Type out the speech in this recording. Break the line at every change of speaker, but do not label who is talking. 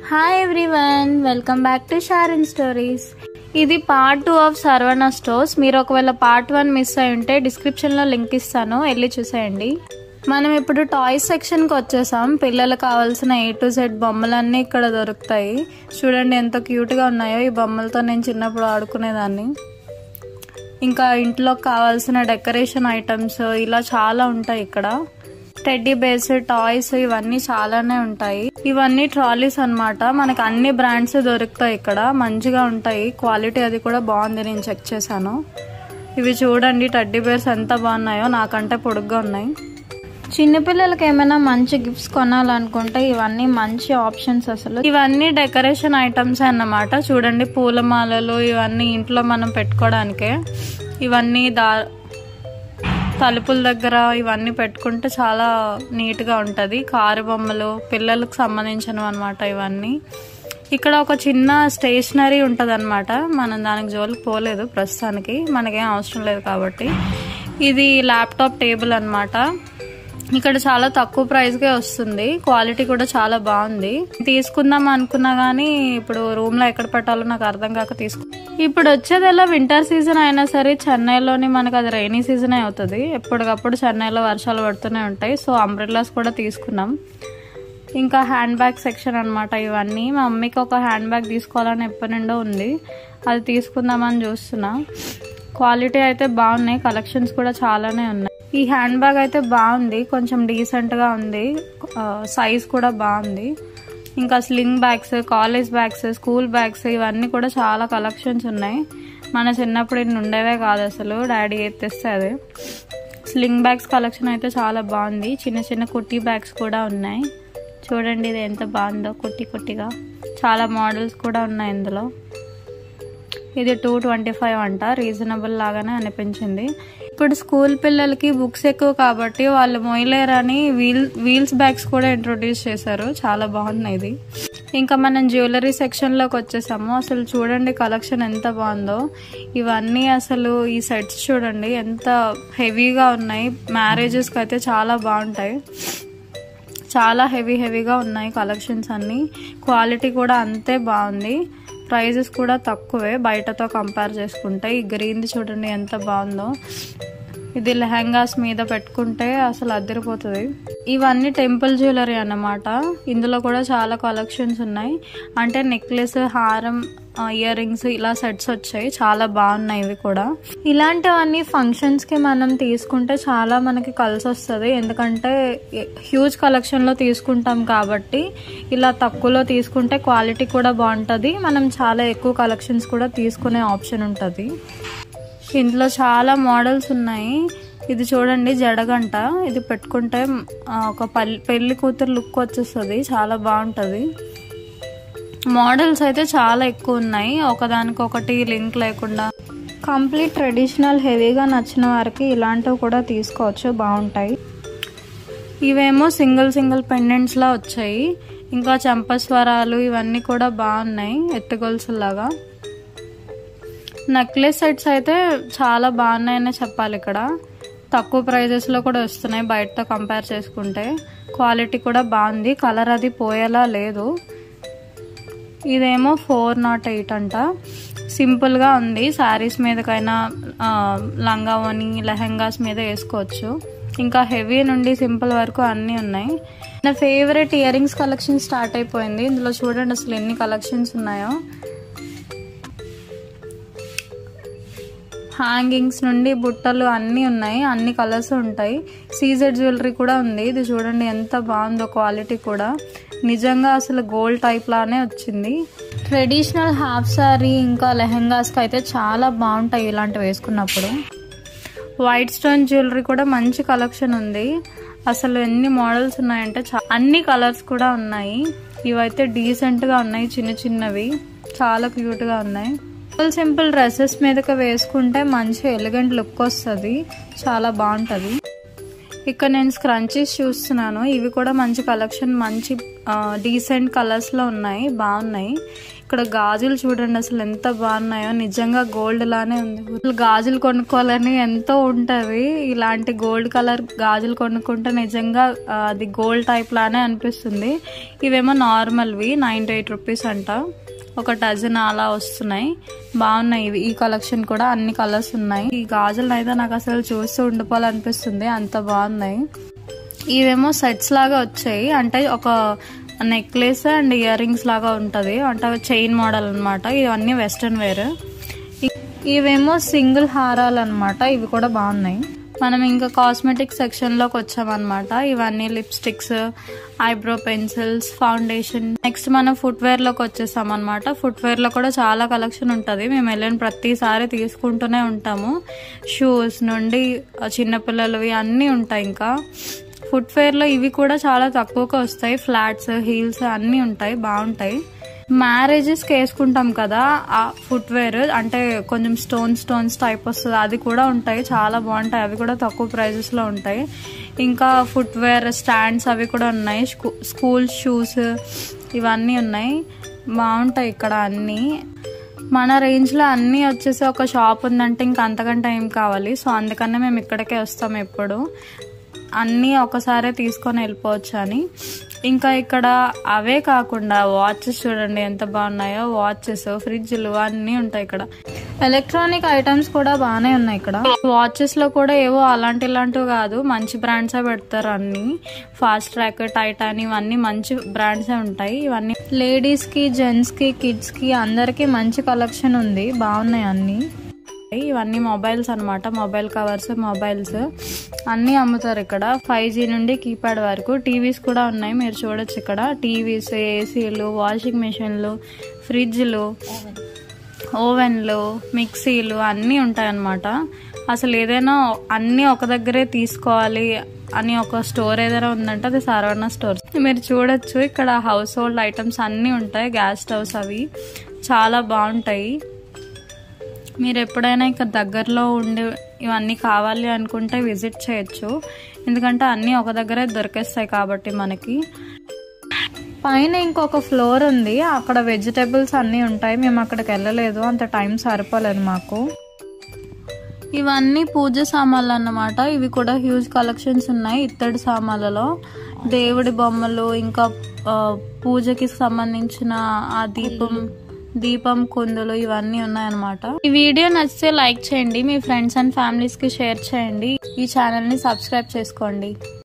Hi everyone, welcome back to Sharon stories. ఇది part 2 of Saravana stores. మీరు ఒకవేళ part 1 miss అయి ఉంటే డిస్క్రిప్షన్లో లింక్ ఇస్తాను, వెళ్ళి చూసేయండి. మనం ఇప్పుడు టాయ్స్ సెక్షన్కి వచ్చేసాం. పిల్లలకు కావాల్సిన A to Z బొమ్మలన్నీ ఇక్కడ దొరుకుతాయి. చూడండి ఎంత క్యూట్గా ఉన్నాయో. ఈ బొమ్మలతో నేను చిన్నప్పుడు ఆడుకునేదాన్ని. ఇంకా ఇంట్లోకి కావాల్సిన డెకరేషన్ ఐటమ్స్ ఇలా చాలా ఉంటాయి ఇక్కడ. టెడ్డీ బేర్స్, టాయ్స్ ఇవన్నీ చాలానే ఉంటాయి. ఇవన్నీ ట్రాలీస్ అన్నమాట. మనకు అన్ని బ్రాండ్స్ దొరుకుతాయి ఇక్కడ, మంచిగా ఉంటాయి. క్వాలిటీ అది కూడా బాగుంది, నేను చెక్ చేశాను. ఇవి చూడండి టెడ్డీ బేర్స్ ఎంత బాగున్నాయో, నాకంటే పొడుగ్గా ఉన్నాయి. చిన్నపిల్లలకి ఏమైనా మంచి గిఫ్ట్స్ కొనాలనుకుంటే ఇవన్నీ మంచి ఆప్షన్స్. అసలు ఇవన్నీ డెకరేషన్ ఐటమ్స్ అన్నమాట. చూడండి పూలమాలలు ఇవన్నీ ఇంట్లో మనం పెట్టుకోవడానికే. ఇవన్నీ తలుపుల దగ్గర ఇవన్నీ పెట్టుకుంటే చాలా నీట్గా ఉంటుంది. కారు బొమ్మలు పిల్లలకు సంబంధించినవి అనమాట ఇవన్నీ. ఇక్కడ ఒక చిన్న స్టేషనరీ ఉంటుంది అనమాట. మనం దానికి జోలికి పోలేదు ప్రస్తుతానికి, మనకేం అవసరం లేదు కాబట్టి. ఇది ల్యాప్టాప్ టేబుల్ అనమాట. ఇక్కడ చాలా తక్కువ ప్రైస్కే వస్తుంది. క్వాలిటీ కూడా చాలా బాగుంది. తీసుకుందాం అనుకున్నా కానీ ఇప్పుడు రూమ్లో ఎక్కడ పెట్టాలో నాకు అర్థం కాక ఇప్పుడు వచ్చేదల్లా వింటర్ సీజన్ అయినా సరే చెన్నైలోని మనకు అది రైనీ సీజనే అవుతుంది. ఎప్పటికప్పుడు చెన్నైలో వర్షాలు పడుతూనే ఉంటాయి. సో అంబ్రెల్లాస్ కూడా తీసుకున్నాం. ఇంకా హ్యాండ్ బ్యాగ్ సెక్షన్ అనమాట ఇవన్నీ. మా మమ్మీకి ఒక హ్యాండ్ బ్యాగ్ తీసుకోవాలని ఎప్పటి నుండో ఉంది, అది తీసుకుందామని చూస్తున్నా. క్వాలిటీ అయితే బాగున్నాయి, కలెక్షన్స్ కూడా చాలానే ఉన్నాయి. ఈ హ్యాండ్ బ్యాగ్ అయితే బాగుంది, కొంచెం డీసెంట్గా ఉంది, సైజ్ కూడా బాగుంది. ఇంకా sling bags, college bags, school bags ఇవన్నీ కూడా చాలా కలెక్షన్స్ ఉన్నాయి. మన చిన్నప్పుడు ఇన్ని ఉండేవే కాదు అసలు, డాడీ తెస్తే అదే. స్లింగ్ బ్యాగ్స్ కలెక్షన్ అయితే చాలా బాగుంది. చిన్న చిన్న కుట్టి బ్యాగ్స్ కూడా ఉన్నాయి. చూడండి ఇది ఎంత బాగుందో, కుట్టి కుట్టిగా. చాలా మోడల్స్ కూడా ఉన్నాయి ఇందులో. ఇది 225 అంట, రీజనబుల్ లాగానే అనిపించింది. ఇప్పుడు స్కూల్ పిల్లలకి బుక్స్ ఎక్కువ కాబట్టి వాళ్ళు మోయలేరని వీల్స్ బ్యాగ్స్ కూడా ఇంట్రొడ్యూస్ చేశారు. చాలా బాగున్నాయి ఇది. ఇంకా మనం జ్యువెలరీ సెక్షన్లోకి వచ్చేసాము. అసలు చూడండి కలెక్షన్ ఎంత బాగుందో. ఇవన్నీ అసలు ఈ సెట్స్ చూడండి ఎంత హెవీగా ఉన్నాయి. మ్యారేజెస్కి అయితే చాలా బాగుంటాయి. చాలా హెవీగా ఉన్నాయి కలెక్షన్స్ అన్నీ. క్వాలిటీ కూడా అంతే బాగుంది. ప్రైజెస్ కూడా తక్కువే బయటతో కంపేర్ చేసుకుంటే. ఈ గ్రీన్ది చూడండి ఎంత బాగుందో. ఇది లెహంగాస్ మీద పెట్టుకుంటే అసలు అదిరిపోతుంది. ఇవన్నీ టెంపుల్ జ్యువెలరీ అన్నమాట. ఇందులో కూడా చాలా కలెక్షన్స్ ఉన్నాయి. అంటే నెక్లెస్, హారం, ఇయర్ రింగ్స్ ఇలా సెట్స్ వచ్చాయి. చాలా బాగున్నాయి ఇవి కూడా. ఇలాంటివన్నీ ఫంక్షన్స్కి మనం తీసుకుంటే చాలా మనకి కలిసి వస్తుంది. ఎందుకంటే హ్యూజ్ కలెక్షన్లో తీసుకుంటాం కాబట్టి ఇలా తక్కువలో తీసుకుంటే క్వాలిటీ కూడా బాగుంటుంది. మనం చాలా ఎక్కువ కలెక్షన్స్ కూడా తీసుకునే ఆప్షన్ ఉంటుంది. ఇందులో చాలా మోడల్స్ ఉన్నాయి. ఇది చూడండి జడగంట. ఇది పెట్టుకుంటే ఒక పెళ్లి కూతురు లుక్ వచ్చేస్తుంది, చాలా బాగుంటుంది. మోడల్స్ అయితే చాలా ఎక్కువ ఉన్నాయి, ఒకదానికొకటి లింక్ లేకుండా. కంప్లీట్ ట్రెడిషనల్ హెవీగా నచ్చిన వారికి ఇలాంటివి కూడా తీసుకోవచ్చు, బాగుంటాయి. ఇవేమో సింగిల్ పెండెంట్స్లా వచ్చాయి. ఇంకా చంపస్వరాలు ఇవన్నీ కూడా బాగున్నాయి, ఎత్తుగొలుసులాగా. నెక్లెస్ సెట్స్ అయితే చాలా బాగున్నాయనే చెప్పాలి. ఇక్కడ తక్కువ ప్రైజెస్లో కూడా వస్తున్నాయి బయటతో కంపేర్ చేసుకుంటే. క్వాలిటీ కూడా బాగుంది, కలర్ అది పోయేలా లేదు. ఇదేమో 408 అంట. సింపుల్గా ఉంది, శారీస్ మీదకైనా లంగా ఓని లెహంగాస్ మీద వేసుకోవచ్చు. ఇంకా హెవీ నుండి సింపుల్ వరకు అన్నీ ఉన్నాయి. నా favourite ear rings collection start అయిపోయింది. ఇందులో చూడండి అసలు ఎన్ని కలెక్షన్స్ ఉన్నాయో. హ్యాంగింగ్స్ నుండి బుట్టలు అన్నీ ఉన్నాయి, అన్ని కలర్స్ ఉంటాయి. సీజెడ్ జ్యువెలరీ కూడా ఉంది. ఇది చూడండి ఎంత బాగుందో, క్వాలిటీ కూడా నిజంగా అసలు గోల్డ్ టైప్ లానే వచ్చింది. ట్రెడిషనల్ హాఫ్ సారీ ఇంకా లెహెంగాస్కి అయితే చాలా బాగుంటాయి ఇలాంటివి వేసుకున్నప్పుడు. వైట్ స్టోన్ జ్యువెలరీ కూడా మంచి కలెక్షన్ ఉంది. అసలు ఎన్ని మోడల్స్ ఉన్నాయంటే అన్ని కలర్స్ కూడా ఉన్నాయి. ఇవైతే డీసెంట్గా ఉన్నాయి, చిన్నవి చాలా క్యూట్గా ఉన్నాయి. సింపుల్ డ్రెస్సెస్ మీదకి వేసుకుంటే మంచి ఎలిగెంట్ లుక్ వస్తుంది, చాలా బాగుంటుంది. ఇక్కడ నేను స్క్రంచీస్ చూస్తున్నాను. ఇవి కూడా మంచి కలెక్షన్, మంచి డీసెంట్ కలర్స్లో ఉన్నాయి, బాగున్నాయి. ఇక్కడ గాజులు చూడండి అసలు ఎంత బాగున్నాయో, నిజంగా గోల్డ్ లానే ఉంది. గాజులు కొనుక్కోవాలని ఎంతో ఉంటుంది, ఇలాంటి గోల్డ్ కలర్ గాజులు కొనుక్కుంటే నిజంగా అది గోల్డ్ టైప్ లానే అనిపిస్తుంది. ఇవేమో నార్మల్వి 98 రూపీస్ అంట, ఒక డజన్ అలా వస్తున్నాయి. బాగున్నాయి ఇవి. ఈ కలెక్షన్ కూడా అన్ని కలర్స్ ఉన్నాయి. ఈ గాజులు అయితే నాకు అసలు చూస్తూ ఉండిపోవాలనిపిస్తుంది, అంత బాగున్నాయి. ఇవేమో సెట్స్ లాగా వచ్చాయి, అంటే ఒక నెక్లెస్ అండ్ ఇయర్ రింగ్స్ లాగా ఉంటుంది, అంటే చైన్ మోడల్ అనమాట. ఇవన్నీ వెస్ట్రన్ వేర్. ఇవేమో సింగిల్ హారాలు అనమాట, ఇవి కూడా బాగున్నాయి. మనం ఇంకా కాస్మెటిక్ సెక్షన్లోకి వచ్చామన్నమాట. ఇవన్నీ lipsticks, eyebrow pencils, foundation. Next మనం ఫుట్వేర్లోకి వచ్చేసాం అనమాట. ఫుట్వేర్లో కూడా చాలా కలెక్షన్ ఉంటుంది, మేము వెళ్ళిన ప్రతిసారి తీసుకుంటూనే ఉంటాము. షూస్ నుండి చిన్నపిల్లలవి అన్నీ ఉంటాయి. ఇంకా ఫుట్వేర్లో ఇవి కూడా చాలా తక్కువగా వస్తాయి, ఫ్లాట్స్, హీల్స్ అన్నీ ఉంటాయి, బాగుంటాయి. మ్యారేజెస్కి వేసుకుంటాం కదా ఆ ఫుట్వేర్, అంటే కొంచెం స్టోన్స్ టైప్ వస్తుంది, అది కూడా ఉంటాయి, చాలా బాగుంటాయి. అవి కూడా తక్కువ ప్రైజెస్లో ఉంటాయి. ఇంకా ఫుట్వేర్ స్టాండ్స్ అవి కూడా ఉన్నాయి, స్కూల్ షూస్ ఇవన్నీ ఉన్నాయి, బాగుంటాయి ఇక్కడ అన్నీ. మన రేంజ్లో అన్నీ వచ్చేసి ఒక షాప్ ఉందంటే ఇంకా అంతకంటే ఏం కావాలి. సో అందుకనే మేము ఇక్కడికే వస్తాం ఎప్పుడు, అన్నీ ఒకసారే తీసుకొని వెళ్ళిపోవచ్చు అని. ఇంకా ఇక్కడ అవే కాకుండా వాచెస్ చూడండి ఎంత బాగున్నాయో, వాచెస్, ఫ్రిడ్జ్లు అన్నీ ఉంటాయి ఇక్కడ. ఎలక్ట్రానిక్ ఐటమ్స్ కూడా బాగానే ఉన్నాయి ఇక్కడ. వాచెస్ లో కూడా ఏవో ఇలాంటివి కాదు, మంచి బ్రాండ్సే పెడతారు అన్ని. ఫాస్ట్ ట్రాక్, టైటాన్ ఇవన్నీ మంచి బ్రాండ్సే ఉంటాయి. ఇవన్నీ లేడీస్ కి, జెంట్స్ కి, కిడ్స్ కి అందరికి మంచి కలెక్షన్ ఉంది, బాగున్నాయి అన్ని. ఇవన్నీ మొబైల్స్ అనమాట, మొబైల్ కవర్స్, మొబైల్స్ అన్నీ అమ్ముతారు ఇక్కడ. 5G నుండి కీప్యాడ్ వరకు. టీవీస్ కూడా ఉన్నాయి, మీరు చూడొచ్చు ఇక్కడ. టీవీస్, ఏసీలు, వాషింగ్ మెషిన్లు, ఫ్రిడ్జ్లు, ఓవెన్లు, మిక్సీలు అన్నీ ఉంటాయన్నమాట. అసలు ఏదైనా అన్నీ ఒక దగ్గరే తీసుకోవాలి అని ఒక స్టోర్ ఏదైనా ఉందంటే అది సరవణ స్టోర్. మీరు చూడొచ్చు ఇక్కడ హౌస్ హోల్డ్ ఐటమ్స్ అన్నీ ఉంటాయి, గ్యాస్ స్టవ్స్ అవి చాలా బాగుంటాయి. మీరు ఎప్పుడైనా ఇక్కడ దగ్గరలో ఉండి ఇవన్నీ కావాలి అనుకుంటే విజిట్ చేయొచ్చు, ఎందుకంటే అన్నీ ఒక దగ్గరే దొరికేస్తాయి కాబట్టి మనకి. పైన ఇంకొక ఫ్లోర్ ఉంది, అక్కడ వెజిటేబుల్స్ అన్నీ ఉంటాయి. మేము అక్కడికి వెళ్ళలేదు, అంత టైం సరిపోలేదు మాకు. ఇవన్నీ పూజ సామాన్లు అన్నమాట. ఇవి కూడా హ్యూజ్ కలెక్షన్స్ ఉన్నాయి. ఇత్తడి సామాన్లలో దేవుడి బొమ్మలు, ఇంకా పూజకి సంబంధించిన ఆ దీపం కుందులు ఇవన్నీ ఉన్నాయన్నమాట. ఈ వీడియో నచ్చితే లైక్ చేయండి, మీ ఫ్రెండ్స్ అండ్ ఫ్యామిలీస్ కి షేర్ చేయండి. ఈ ఛానల్ ని సబ్స్క్రైబ్ చేసుకోండి.